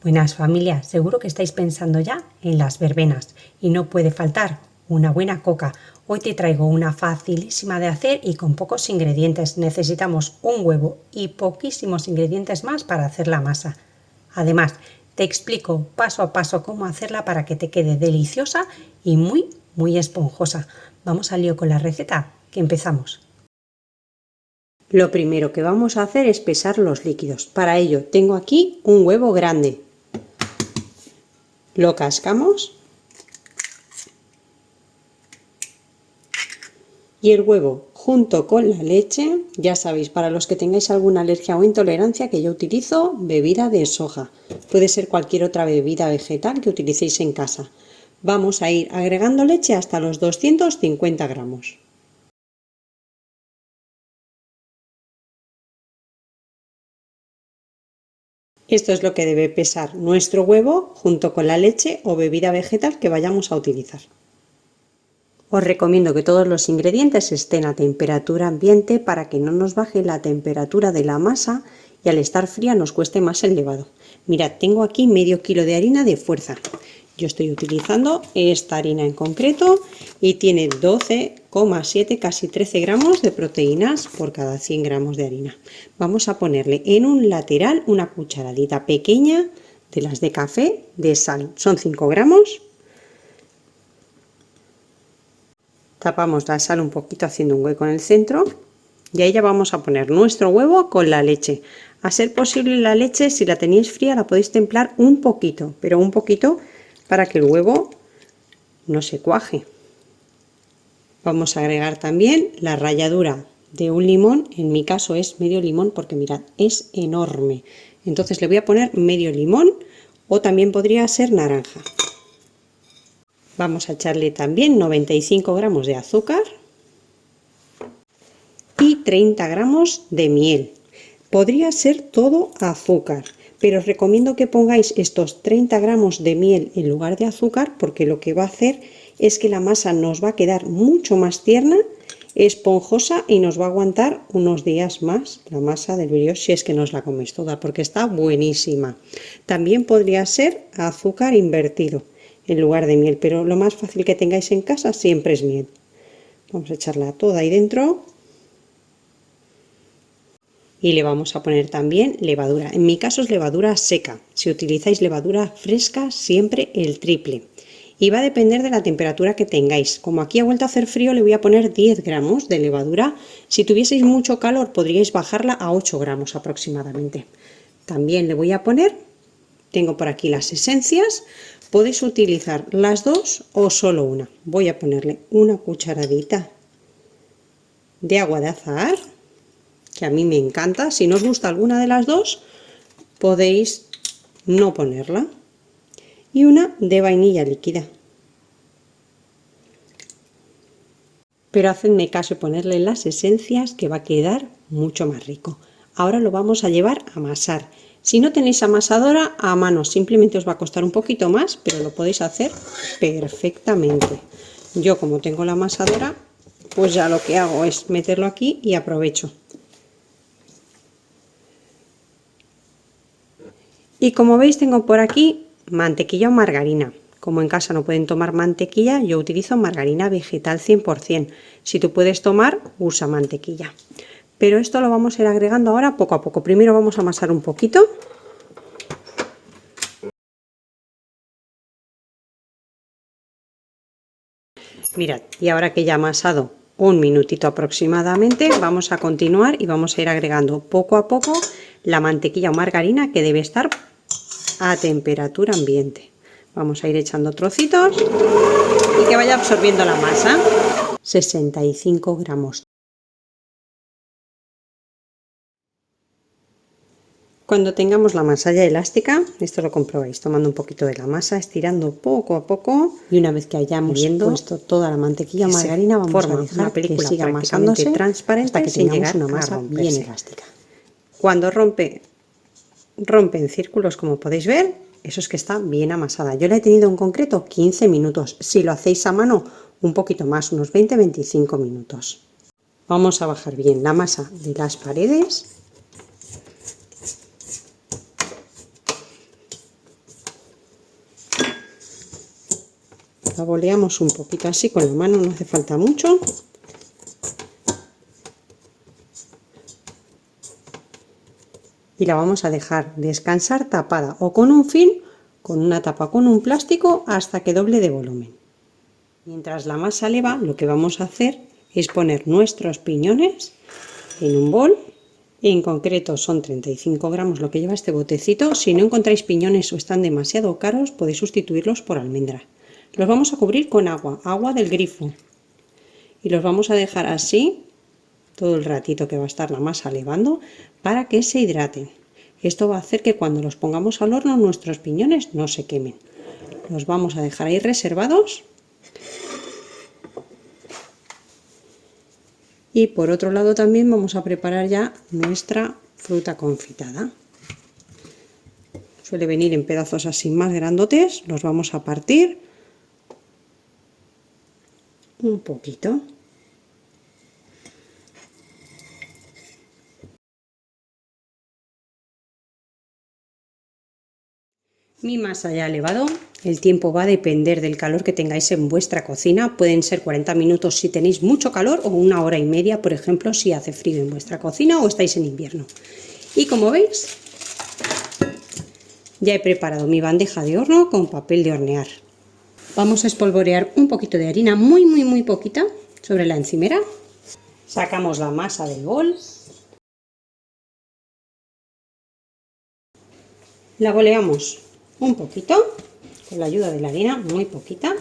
Buenas familias, seguro que estáis pensando ya en las verbenas y no puede faltar una buena coca. Hoy te traigo una facilísima de hacer y con pocos ingredientes. Necesitamos un huevo y poquísimos ingredientes más para hacer la masa. Además, te explico paso a paso cómo hacerla para que te quede deliciosa y muy esponjosa. Vamos al lío con la receta, que empezamos. Lo primero que vamos a hacer es pesar los líquidos. Para ello tengo aquí un huevo grande. Lo cascamos y el huevo junto con la leche, ya sabéis, para los que tengáis alguna alergia o intolerancia, que yo utilizo bebida de soja. Puede ser cualquier otra bebida vegetal que utilicéis en casa. Vamos a ir agregando leche hasta los 250 gramos. Esto es lo que debe pesar nuestro huevo junto con la leche o bebida vegetal que vayamos a utilizar. Os recomiendo que todos los ingredientes estén a temperatura ambiente para que no nos baje la temperatura de la masa y al estar fría nos cueste más el levado. Mirad, tengo aquí medio kilo de harina de fuerza. Yo estoy utilizando esta harina en concreto y tiene 12,7, casi 13 gramos de proteínas por cada 100 gramos de harina. Vamos a ponerle en un lateral una cucharadita pequeña de las de café de sal. Son 5 gramos. Tapamos la sal un poquito haciendo un hueco en el centro y ahí ya vamos a poner nuestro huevo con la leche. A ser posible la leche, si la tenéis fría, la podéis templar un poquito, pero un poquito para que el huevo no se cuaje. Vamos a agregar también la ralladura de un limón, en mi caso es medio limón porque mirad, es enorme. Entonces le voy a poner medio limón o también podría ser naranja. Vamos a echarle también 95 gramos de azúcar y 30 gramos de miel. Podría ser todo azúcar, pero os recomiendo que pongáis estos 30 gramos de miel en lugar de azúcar porque lo que va a hacer es que la masa nos va a quedar mucho más tierna, esponjosa y nos va a aguantar unos días más la masa del brioche si es que nos la coméis toda porque está buenísima. También podría ser azúcar invertido en lugar de miel, pero lo más fácil que tengáis en casa siempre es miel. Vamos a echarla toda ahí dentro y le vamos a poner también levadura. En mi caso es levadura seca. Si utilizáis levadura fresca, siempre el triple. Y va a depender de la temperatura que tengáis. Como aquí ha vuelto a hacer frío, le voy a poner 10 gramos de levadura. Si tuvieseis mucho calor, podríais bajarla a 8 gramos aproximadamente. También le voy a poner, tengo por aquí las esencias. Podéis utilizar las dos o solo una. Voy a ponerle una cucharadita de agua de azahar, que a mí me encanta. Si no os gusta alguna de las dos, podéis no ponerla. Y una de vainilla líquida. Pero hacedme caso y ponerle las esencias, que va a quedar mucho más rico. Ahora lo vamos a llevar a amasar. Si no tenéis amasadora, a mano simplemente os va a costar un poquito más, pero lo podéis hacer perfectamente. Yo, como tengo la amasadora, pues ya lo que hago es meterlo aquí y aprovecho. Y como veis, tengo por aquí mantequilla o margarina. Como en casa no pueden tomar mantequilla, yo utilizo margarina vegetal 100%. Si tú puedes tomar, usa mantequilla. Pero esto lo vamos a ir agregando ahora poco a poco. Primero vamos a amasar un poquito. Mirad, y ahora que ya ha amasado un minutito aproximadamente, vamos a continuar y vamos a ir agregando poco a poco la mantequilla o margarina, que debe estar a temperatura ambiente. Vamos a ir echando trocitos y que vaya absorbiendo la masa. 65 gramos. Cuando tengamos la masa ya elástica, esto lo comprobáis tomando un poquito de la masa, estirando poco a poco, y una vez que hayamos puesto toda la mantequilla o margarina, vamos a dejar que siga amasándose transparente hasta que tengamos una masa bien elástica. Cuando rompe en círculos, como podéis ver, eso es que está bien amasada. Yo la he tenido en concreto 15 minutos. Si lo hacéis a mano, un poquito más, unos 20-25 minutos. Vamos a bajar bien la masa de las paredes. La boleamos un poquito así con la mano, no hace falta mucho. Y la vamos a dejar descansar tapada o con un film, con una tapa, con un plástico, hasta que doble de volumen. Mientras la masa leva, lo que vamos a hacer es poner nuestros piñones en un bol. En concreto son 35 gramos lo que lleva este botecito. Si no encontráis piñones o están demasiado caros, podéis sustituirlos por almendra. Los vamos a cubrir con agua del grifo. Y los vamos a dejar así todo el ratito que va a estar la masa levando para que se hidraten. Esto va a hacer que cuando los pongamos al horno nuestros piñones no se quemen. Los vamos a dejar ahí reservados. Y por otro lado también vamos a preparar ya nuestra fruta confitada. Suele venir en pedazos así más grandotes, los vamos a partir un poquito. Mi masa ya ha levado, el tiempo va a depender del calor que tengáis en vuestra cocina, pueden ser 40 minutos si tenéis mucho calor o 1 hora y media, por ejemplo, si hace frío en vuestra cocina o estáis en invierno. Y como veis, ya he preparado mi bandeja de horno con papel de hornear. Vamos a espolvorear un poquito de harina, muy poquita, sobre la encimera. Sacamos la masa del bol. La boleamos un poquito, con la ayuda de la harina, muy poquita.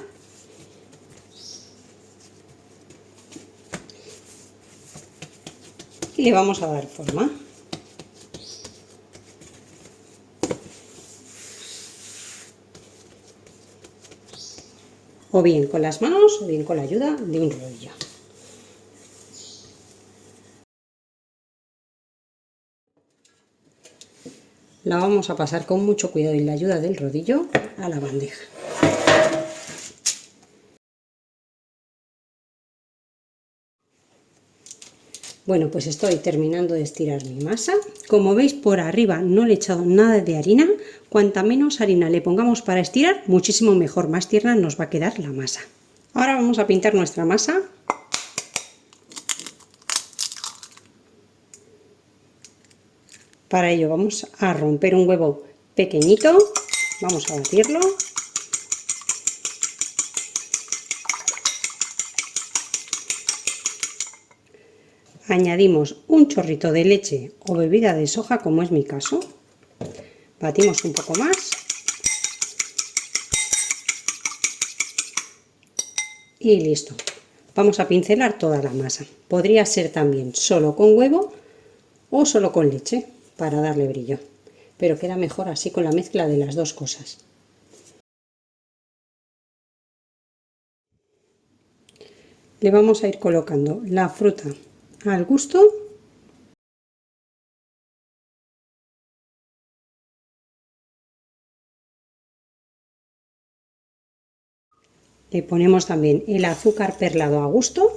Y le vamos a dar forma. O bien con las manos o bien con la ayuda de un rodillo. La vamos a pasar con mucho cuidado y la ayuda del rodillo a la bandeja. Bueno, pues estoy terminando de estirar mi masa. Como veis, por arriba no le he echado nada de harina. Cuanta menos harina le pongamos para estirar, muchísimo mejor, más tierna nos va a quedar la masa. Ahora vamos a pintar nuestra masa. Para ello vamos a romper un huevo pequeñito, vamos a batirlo. Añadimos un chorrito de leche o bebida de soja, como es mi caso. Batimos un poco más. Y listo. Vamos a pincelar toda la masa. Podría ser también solo con huevo o solo con leche para darle brillo. Pero queda mejor así con la mezcla de las dos cosas. Le vamos a ir colocando la fruta al gusto. Le ponemos también el azúcar perlado a gusto.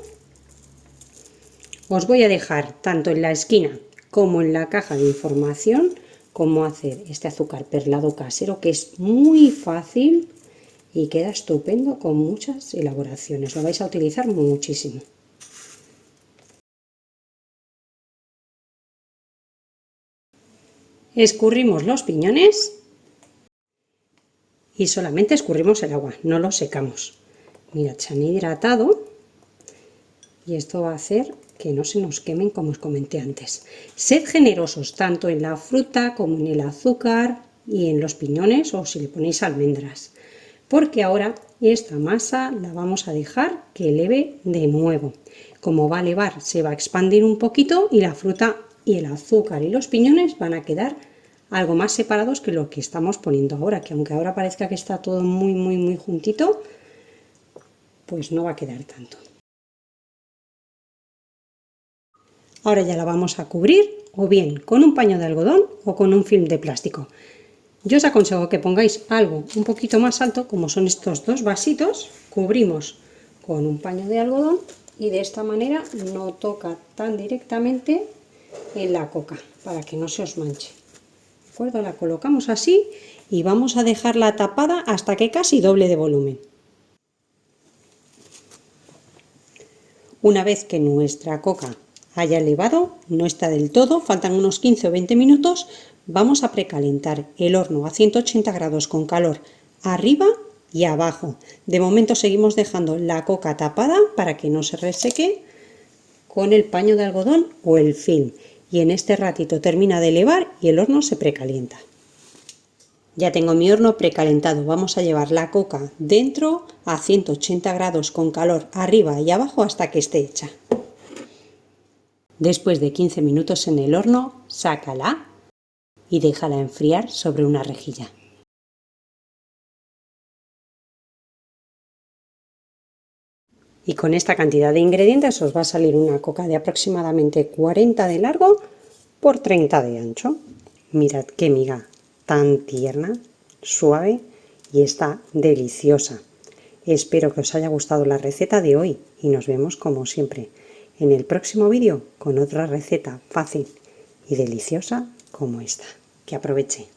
Os voy a dejar tanto en la esquina como en la caja de información cómo hacer este azúcar perlado casero, que es muy fácil y queda estupendo con muchas elaboraciones. Lo vais a utilizar muchísimo. Escurrimos los piñones y solamente escurrimos el agua, no los secamos. Mirad, se han hidratado y esto va a hacer que no se nos quemen, como os comenté antes. Sed generosos tanto en la fruta como en el azúcar y en los piñones, o si le ponéis almendras, porque ahora esta masa la vamos a dejar que eleve de nuevo. Como va a elevar, se va a expandir un poquito y la fruta y el azúcar y los piñones van a quedar algo más separados que lo que estamos poniendo ahora, que aunque ahora parezca que está todo muy juntito, pues no va a quedar tanto. Ahora ya la vamos a cubrir o bien con un paño de algodón o con un film de plástico. Yo os aconsejo que pongáis algo un poquito más alto, como son estos dos vasitos. Cubrimos con un paño de algodón y de esta manera no toca tan directamente en la coca, para que no se os manche. ¿De acuerdo? La colocamos así y vamos a dejarla tapada hasta que casi doble de volumen. Una vez que nuestra coca haya levado, no está del todo, faltan unos 15 o 20 minutos, vamos a precalentar el horno a 180 grados con calor arriba y abajo. De momento seguimos dejando la coca tapada para que no se reseque con el paño de algodón o el film. Y en este ratito termina de elevar y el horno se precalienta. Ya tengo mi horno precalentado. Vamos a llevar la coca dentro a 180 grados con calor arriba y abajo hasta que esté hecha. Después de 15 minutos en el horno, sácala y déjala enfriar sobre una rejilla. Y con esta cantidad de ingredientes os va a salir una coca de aproximadamente 40 de largo por 30 de ancho. Mirad qué miga tan tierna, suave y está deliciosa. Espero que os haya gustado la receta de hoy y nos vemos como siempre en el próximo vídeo con otra receta fácil y deliciosa como esta. Que aproveche.